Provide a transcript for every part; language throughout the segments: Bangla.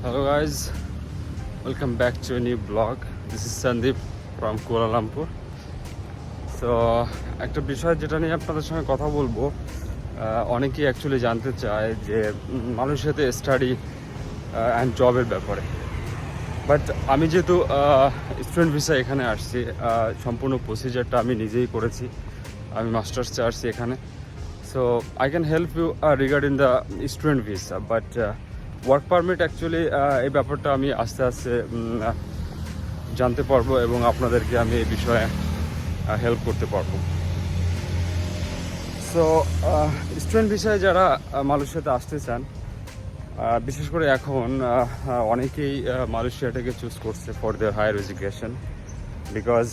Hello guys, welcome back to a new blog. This is Sandeep from Kuala Lumpur. So একটা বিষয় যেটা নিয়ে আপনাদের সঙ্গে কথা বলবো, অনেকেই অ্যাকচুয়ালি জানতে চায় যে মালয়েশিয়াতে স্টাডি অ্যান্ড জবের ব্যাপারে। বাট আমি যেহেতু স্টুডেন্ট ভিসা এখানে আসছি, সম্পূর্ণ প্রসিজারটা আমি নিজেই করেছি। আমি মাস্টার্সে আসছি এখানে। So I can help you regarding the student visa, but work permit actually এই ব্যাপারটা আমি আস্তে আস্তে জানতে পারবো এবং আপনাদেরকে আমি এই বিষয়ে হেল্প করতে পারবো। সো স্টুডেন্ট ভিসায় যারা মালয়েশিয়াতে আসতে চান, বিশেষ করে এখন অনেকেই মালয়েশিয়াটাকে চুজ করছে for their higher education, because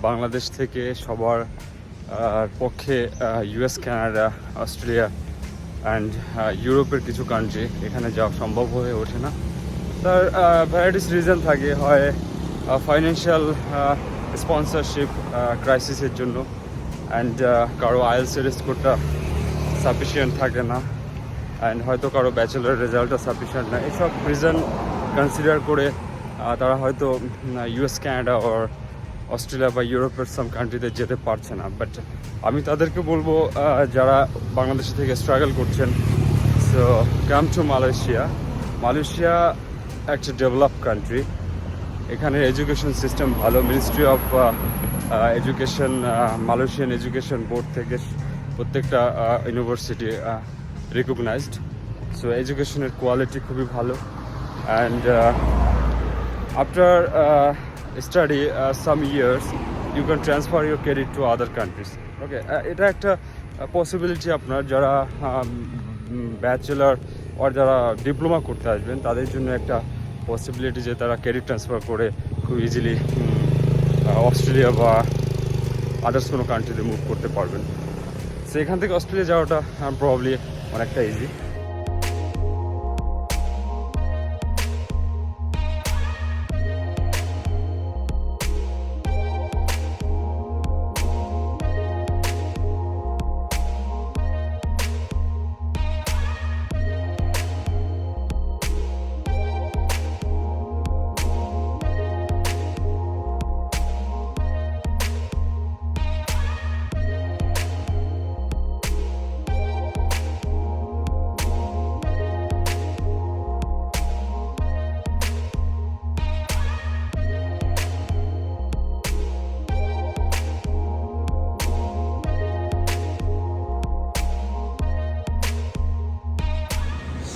Bangladesh থেকে সবার পক্ষে ইউএস, কানাডা, অস্ট্রেলিয়া অ্যান্ড ইউরোপের কিছু কান্ট্রি এখানে যাওয়া সম্ভব হয়ে ওঠে না। তার ভ্যারাইটিস রিজন থাকে, হয় ফাইন্যান্সিয়াল স্পন্সরশিপ ক্রাইসিসের জন্য, অ্যান্ড কারো আইএলটিএস স্কোরটা সাফিসিয়েন্ট থাকে না, অ্যান্ড হয়তো কারো ব্যাচেলার রেজাল্টটা সাফিসিয়েন্ট না। এইসব রিজন কনসিডার করে তারা হয়তো ইউএস, কানাডা ওর অস্ট্রেলিয়া বা ইউরোপের সাম কান্ট্রিতে যেতে পারছে না। বাট আমি তাদেরকে বলবো, যারা বাংলাদেশ থেকে স্ট্রাগল করছেন, so come to Malaysia. Malaysia একটা ডেভেলপ কান্ট্রি, এখানে এডুকেশন সিস্টেম ভালো। Ministry of education, Malaysian education board থেকে প্রত্যেকটা ইউনিভার্সিটি রিকগনাইজড। সো এডুকেশনের কোয়ালিটি খুবই ভালো, and after study some years you can transfer your credit to other countries. Okay, এটা একটা পসিবিলিটি আপনার যারা ব্যাচেলার আর যারা ডিপ্লোমা করতে আসবেন তাদের জন্য একটা পসিবিলিটি যে তারা ক্রেডিট ট্রান্সফার করে খুব ইজিলি অস্ট্রেলিয়া বা আদার্স কোনো কান্ট্রিতে মুভ করতে পারবেন। সো এখান থেকে অস্ট্রেলিয়া যাওয়াটা প্রবাবলি অনেকটা ইজি।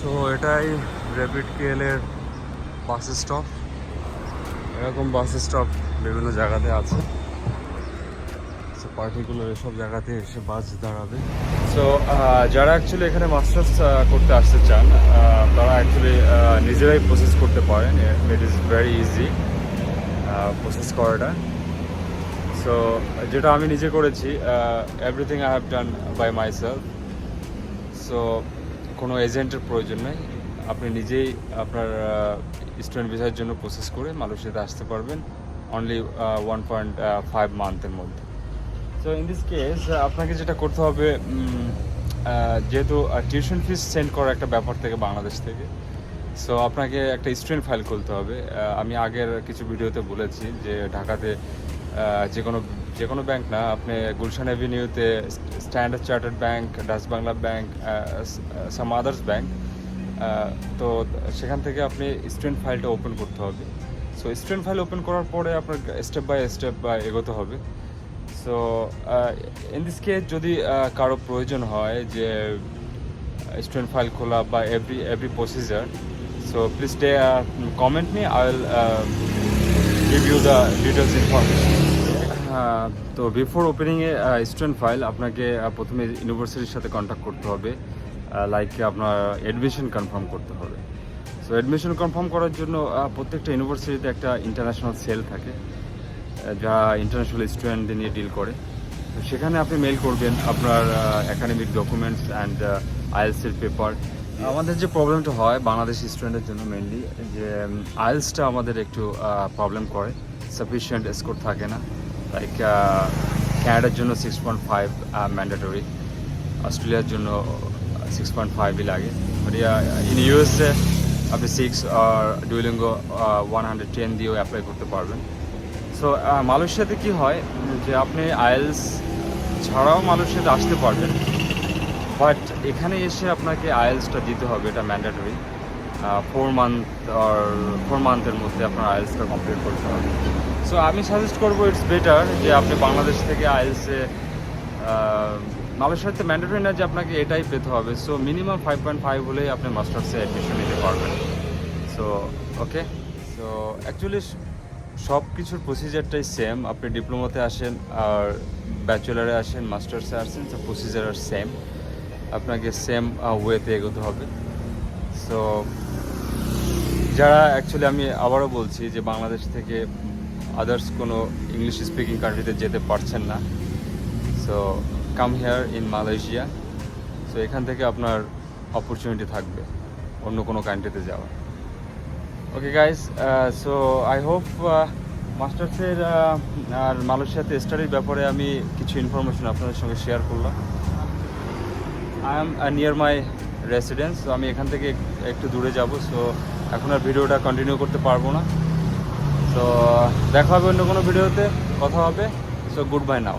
সো এটাই র্যাপিড কেএলের বাস স্টপ। এরকম বাস স্টপ বিভিন্ন জায়গাতে আছে। সো পার্টিকুলার এসব জায়গাতে এসে বাস দাঁড়াবে। সো যারা অ্যাকচুয়ালি এখানে মাস্টার্স করতে আসতে চান, তারা অ্যাকচুয়ালি নিজেরাই প্রসেস করতে পারেন। It is very easy process করাটা। সো যেটা আমি নিজে করেছি, everything I have done by myself. So কোনো এজেন্টের প্রয়োজন নেই, আপনি নিজেই আপনার স্টুডেন্ট ভিসার জন্য প্রসেস করে মালয়েশিয়াতে আসতে পারবেন অনলি 1.5 মান্থের মধ্যে। সো ইন দিস কেস আপনাকে যেটা করতে হবে, যেহেতু টিউশন ফিস সেন্ড করার একটা ব্যাপার থেকে বাংলাদেশ থেকে, সো আপনাকে একটা স্টুডেন্ট ফাইল খুলতে হবে। আমি আগের কিছু ভিডিওতে বলেছি যে ঢাকাতে যে কোনো ব্যাংক না, আপনি গুলশান অ্যাভিনিউতে standard chartered bank, Dutch Bangla bank, some others bank, তো সেখান থেকে আপনি স্টুডেন্ট ফাইলটা ওপেন করতে হবে। সো স্টুডেন্ট ফাইল ওপেন করার পরে আপনার স্টেপ বাই স্টেপ এগোতে হবে। সো ইন দিস কেস যদি কারো প্রয়োজন হয় যে স্টুডেন্ট ফাইল খোলা বা every procedure, so please comment me, I will give you the details information. তো before opening a student file আপনাকে প্রথমে ইউনিভার্সিটির সাথে কন্ট্যাক্ট করতে হবে, লাইক আপনার অ্যাডমিশন কনফার্ম করতে হবে। সো অ্যাডমিশন কনফার্ম করার জন্য প্রত্যেকটা ইউনিভার্সিটিতে একটা ইন্টারন্যাশনাল সেল থাকে, যা ইন্টারন্যাশনাল স্টুডেন্টদের নিয়ে ডিল করে। তো সেখানে আপনি মেল করবেন আপনার academic documents and IELTS paper. আমাদের যে প্রবলেমটা হয় বাংলাদেশি স্টুডেন্টের জন্য মেনলি, যে আইএলটিএসটা আমাদের একটু প্রবলেম করে, সাফিসিয়েন্ট স্কোর থাকে না। লাইক ক্যানাডার জন্য 6.5 ম্যান্ডেটরি, অস্ট্রেলিয়ার জন্য 6.5ই লাগে। বাট ইন ইউএসএ আপনি 6 আর ডুয়েলিঙ্গো 110 দিয়েও অ্যাপ্লাই করতে পারবেন। সো মালয়েশিয়াতে কি হয় যে আপনি আইএলস ছাড়াও মালয়েশিয়াতে আসতে পারবেন, বাট এখানে এসে আপনাকে আইএলসটা দিতে হবে, এটা ম্যান্ডেটরি। 4 মান্থের মধ্যে আপনার আইএলসটা কমপ্লিট করতে হবে। সো আমি সাজেস্ট করবো ইটস বেটার যে আপনি বাংলাদেশ থেকে আইএলসে, মালয়েশিয়াতে ম্যান্ডেটরি না যে আপনাকে এটাই পেতে হবে। সো মিনিমাম 5.5 হলেই আপনি মাস্টার্সে অ্যাডমিশন নিতে পারবেন। সো ওকে, সো অ্যাকচুয়ালি সব কিছুর প্রসিজারটাই সেম। আপনি ডিপ্লোমাতে আসেন আর ব্যাচেলারে আসেন, মাস্টার্সে আসেন, সো প্রসিজার আর সেম। আপনাকে সেম ওয়েতে এগোতে হবে। সো যারা অ্যাকচুয়ালি, আমি আবারও বলছি যে বাংলাদেশ থেকে আদার্স কোনো ইংলিশ স্পিকিং কান্ট্রিতে যেতে পারছেন না, so come here in Malaysia. So এখান থেকে আপনার অপরচুনিটি থাকবে অন্য কোনো কান্ট্রিতে যাওয়ার। Okay guys, so I hope মাস্টার্সের আর মালয়েশিয়াতে স্টাডির ব্যাপারে আমি কিছু ইনফরমেশন আপনাদের সঙ্গে শেয়ার করলাম। I am near my residence, so আমি এখান থেকে একটু দূরে যাব। সো এখন আর ভিডিওটা কন্টিনিউ করতে পারবো না। সো দেখা হবে অন্য কোনো ভিডিওতে, কথা হবে। সো গুড বাই নাও।